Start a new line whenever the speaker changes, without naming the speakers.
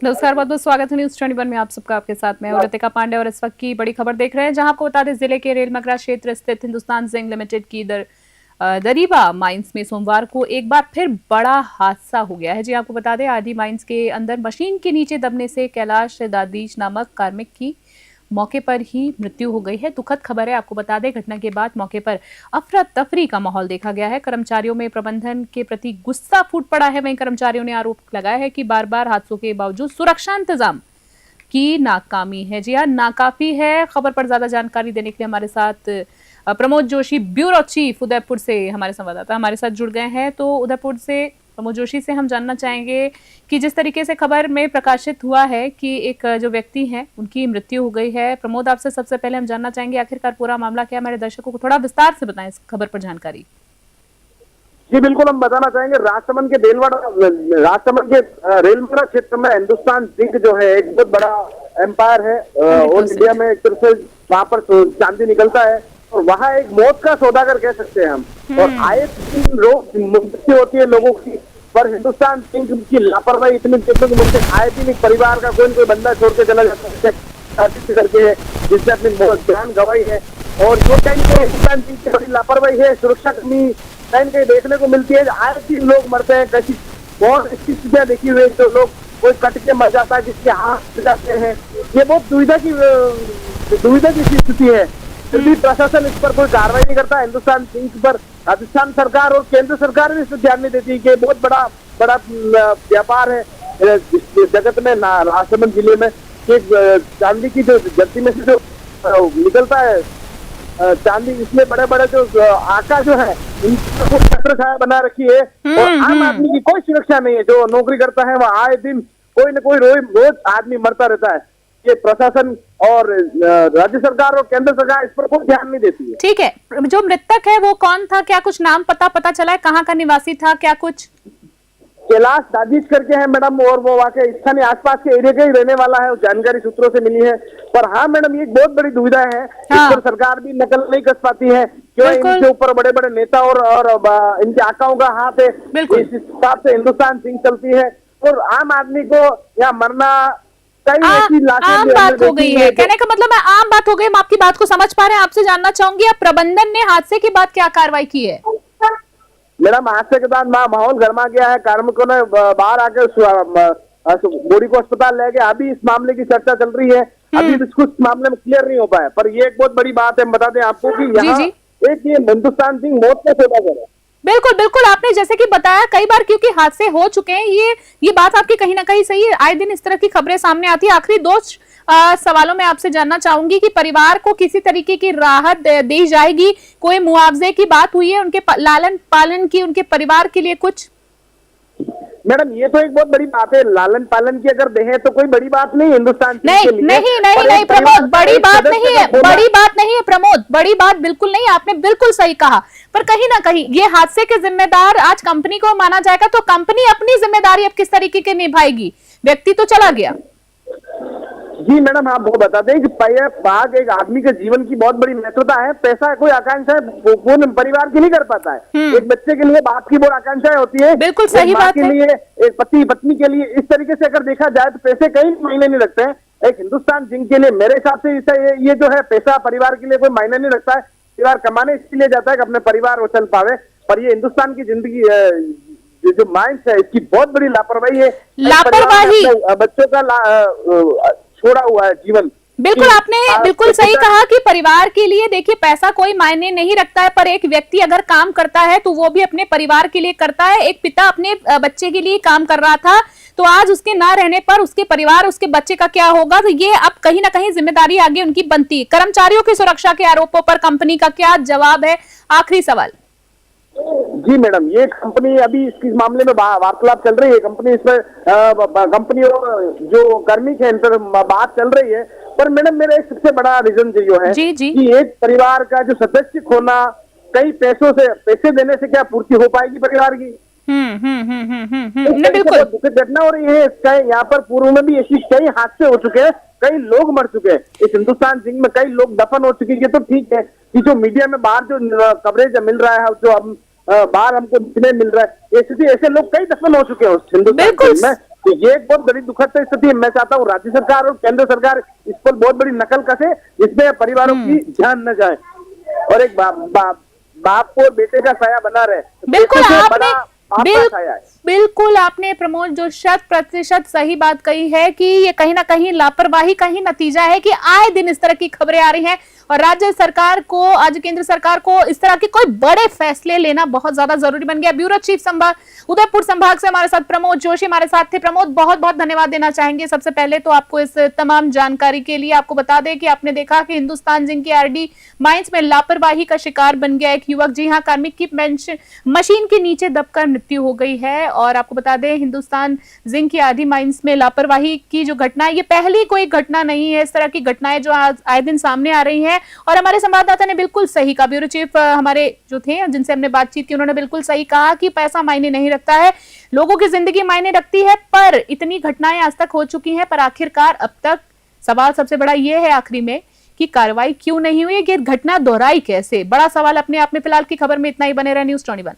नमस्कार, बहुत बहुत स्वागत है न्यूज 21 में आप सबका। आपके साथ मैं रितिका पांडे और इस वक्त की बड़ी खबर देख रहे हैं, जहां आपको बता दें जिले के रेलमगरा क्षेत्र स्थित हिंदुस्तान जिंक लिमिटेड की दरीबा माइंस में सोमवार को एक बार फिर बड़ा हादसा हो गया है। जी आपको बता दें, आरडी माइंस के अंदर मशीन के नीचे दबने से कैलाश दादीश नामक कार्मिक की मौके पर ही मृत्यु हो गई है। दुखद खबर है। आपको बता दें, घटना के बाद मौके पर अफरा तफरी का माहौल देखा गया है। कर्मचारियों में प्रबंधन के प्रति गुस्सा फूट पड़ा है। वहीं कर्मचारियों ने आरोप लगाया है कि बार बार हादसों के बावजूद सुरक्षा इंतजाम की नाकामी है। जी हाँ, नाकाफी है। खबर पर ज्यादा जानकारी देने के लिए हमारे साथ प्रमोद जोशी, ब्यूरो चीफ उदयपुर से हमारे संवाददाता हमारे साथ जुड़ गए हैं। तो उदयपुर से प्रमोद जोशी से हम जानना चाहेंगे कि जिस तरीके से खबर में प्रकाशित हुआ है कि एक जो व्यक्ति हैं उनकी मृत्यु हो गई है। प्रमोद, आपसे सबसे पहले हम जानना चाहेंगे आखिरकार पूरा मामला क्या है। हमारे दर्शकों को थोड़ा विस्तार से बताएं इस खबर पर जानकारी।
जी बिल्कुल, हम बताना चाहेंगे राजसमंद के रेलमगरा क्षेत्र में हिंदुस्तान जिंक जो है एक बहुत बड़ा एम्पायर है। ऑल इंडिया में एक तरह से वहां पर चांदी निकलता है और वहाँ एक मौत का सौदागर कह सकते हैं हम। और आए दिन रोज मृत्यु होती है लोगों की, पर हिंदुस्तान जिंक की लापरवाही इतनी मुझसे आए दिन एक परिवार का कोई न कोई बंदा छोड़ के चला जाता है करके, जिसने अपनी जान गंवाई है। और जो कहीं हिंदुस्तान जिंक की बड़ी लापरवाही है, सुरक्षा कमी कहीं कहीं देखने को मिलती है। आए दिन लोग मरते हैं, कैसी बहुत स्थितियां देखी हुई है। जो लोग कोई कट के मर जाता है, जिसके हाथ जाते हैं, ये बहुत दुविधा की स्थिति है। फिर भी प्रशासन इस पर कोई कार्रवाई नहीं करता। हिंदुस्तान जिंक पर राजस्थान सरकार और केंद्र सरकार भी इस पर ध्यान नहीं देती कि बहुत बड़ा व्यापार है जगत में राजसमंद जिले में। चांदी की जो धरती में से जो निकलता है चांदी, इसमें बड़े बड़े जो आका जो है इनको छत्र छाया बना रखी है। और आम आदमी की कोई सुरक्षा नहीं है। जो नौकरी करता है वह आए दिन कोई न कोई रोज आदमी मरता रहता है। ये प्रशासन और राज्य सरकार और केंद्र सरकार इस पर कोई ध्यान नहीं देती है।
ठीक है, जो मृतक है वो कौन था, क्या कुछ नाम पता चला है, कहाँ का निवासी था, क्या कुछ?
कैलाश दादीश करके है मैडम, और वो वाकई स्थानीय आसपास के एरिया का ही रहने वाला है। जानकारी सूत्रों से मिली है। पर हाँ मैडम, ये एक बहुत बड़ी दुविधा है। इस पर सरकार भी नकल नहीं कस पाती है क्यों इनके ऊपर बड़े बड़े नेता और इनके आकाओं का हाथ है। इस हिसाब से हिंदुस्तान जिंक चलती है और आम आदमी को यहाँ मरना
आम बात हो गई है। कहने का मतलब है आम बात हो गई। हम आपकी बात को समझ पा रहे हैं। आपसे जानना चाहूंगी, अब प्रबंधन ने हादसे के बाद क्या कार्रवाई की है?
मैडम, हादसे के बाद माहौल गर्मा गया है। कार्मिकों ने बाहर आकर बॉडी को अस्पताल ले गए। अभी इस मामले की चर्चा चल रही है। अभी कुछ मामले में क्लियर नहीं हो पाया। पर ये एक बहुत बड़ी बात है। हम बता दें आपको कि यहाँ एक ये हिंदुस्तान जिंक मौत का सौदागर है।
बिल्कुल बिल्कुल, आपने जैसे कि बताया कई बार क्योंकि हादसे हो चुके हैं। ये बात आपकी कहीं ना कहीं सही है। आए दिन इस तरह की खबरें सामने आती है। आखिरी दो सवालों में आपसे जानना चाहूंगी कि परिवार को किसी तरीके की राहत दी जाएगी? कोई मुआवजे की बात हुई है उनके लालन पालन की, उनके परिवार के लिए कुछ?
मैडम, ये तो एक बहुत बड़ी बात है। लालन पालन की अगर दें तो कोई बड़ी बात नहीं हिंदुस्तान
नहीं प्रमोद, बड़ी बात नहीं है। बड़ी बात नहीं है प्रमोद, बड़ी बात बिल्कुल नहीं। आपने बिल्कुल सही कहा। पर कहीं ना कहीं ये हादसे के जिम्मेदार आज कंपनी को माना जाएगा, तो कंपनी अपनी जिम्मेदारी अब किस तरीके की निभाएगी? व्यक्ति तो चला गया।
जी मैडम, आप वो बता दें कि भाग एक आदमी के जीवन की बहुत बड़ी महत्वता है। पैसा कोई आकांक्षा पूर्ण परिवार की नहीं कर पाता है। एक बच्चे के लिए बाप की बहुत आकांक्षाएं होती है।
बिल्कुल सही बात है।
के लिए एक पति पत्नी के लिए इस तरीके से अगर देखा जाए तो पैसे कई मायने नहीं रखते हैं। एक हिंदुस्तान जिंक के लिए मेरे हिसाब से ये जो है पैसा परिवार के लिए कोई मायने नहीं रखता है। परिवार कमाने इसलिए जाता है कि अपने परिवार को चल पावे। पर ये हिंदुस्तान की जिंदगी जो माइंस है इसकी बहुत बड़ी लापरवाही है। बच्चों का छोड़ा हुआ है जीवन।
बिल्कुल, आपने बिल्कुल सही कहा कि परिवार के लिए देखिए पैसा कोई मायने नहीं रखता है, पर एक व्यक्ति अगर काम करता है तो वो भी अपने परिवार के लिए करता है। एक पिता अपने बच्चे के लिए काम कर रहा था, तो आज उसके ना रहने पर उसके परिवार, उसके बच्चे का क्या होगा? तो ये अब कहीं ना कहीं जिम्मेदारी आगे उनकी बनती है। कर्मचारियों की सुरक्षा के आरोपों पर कंपनी का क्या जवाब है? आखिरी सवाल।
जी मैडम, ये कंपनी अभी इस मामले में वार्तालाप चल रही है। कंपनी इसमें कंपनी और जो कार्मिक है इन पर बात चल रही है। पर मैडम, मेरा एक सबसे बड़ा रीजन जो है कि एक परिवार का जो सदस्य खोना, कई पैसे देने से क्या पूर्ति हो पाएगी परिवार की? बिल्कुल दुखद घटना हो रही है। यहाँ पर पूर्व में भी ऐसी कई हादसे हो चुके हैं, कई लोग मर चुके हैं। इस हिंदुस्तान जिंक में कई लोग दफन हो चुके हैं। तो ठीक है कि जो मीडिया में बाहर जो कवरेज मिल रहा है, जो हम बाहर हमको मिल रहा है, ऐसे लोग कई दफन हो चुके हैं उस हिंदुस्तान में। तो ये एक बहुत बड़ी दुखद स्थिति है। मैं चाहता हूँ राज्य सरकार और केंद्र सरकार इस पर बहुत बड़ी नकल कसे, जिसमें परिवारों की जान न जाए और एक बाप को बेटे का साया बना रहे।
बिल्कुल
बेटे से
आपने
बड़ा बाप का साया है।
बिल्कुल आपने प्रमोद जो 100% सही बात कही है कि ये कहीं ना कहीं लापरवाही का ही नतीजा है कि आए दिन इस तरह की खबरें आ रही हैं और राज्य सरकार को, आज केंद्र सरकार को इस तरह के कोई बड़े फैसले लेना बहुत ज्यादा जरूरी बन गया। ब्यूरो चीफ संभाग उदयपुर संभाग से हमारे साथ प्रमोद जोशी हमारे साथ थे। प्रमोद, बहुत बहुत धन्यवाद देना चाहेंगे सबसे पहले तो आपको इस तमाम जानकारी के लिए। आपको बता दें कि आपने देखा कि हिंदुस्तान जिंक की आरडी माइंस में लापरवाही का शिकार बन गया एक युवक। जी हाँ, कार्मिक की मशीन के नीचे दबकर मृत्यु हो गई है। और आपको बता दें हिंदुस्तान जिंक की आरडी माइंस में लापरवाही की जो घटना है, ये पहली कोई घटना नहीं है। इस तरह की घटनाएं जो आज आए दिन सामने आ रही हैं और हमारे संवाददाता ने बिल्कुल सही कहा, ब्यूरो चीफ हमारे जो थे जिनसे हमने बातचीत की उन्होंने बिल्कुल सही कहा कि पैसा मायने नहीं रखता है, लोगों की जिंदगी मायने रखती है। पर इतनी घटनाएं आज तक हो चुकी हैं, पर आखिरकार अब तक सवाल सबसे बड़ा ये है आखिरी में कि कार्रवाई क्यों नहीं हुई, ये घटना दोहराई कैसे? बड़ा सवाल अपने आप में। फिलहाल की खबर में इतना ही, बने रहे न्यूज़ 21।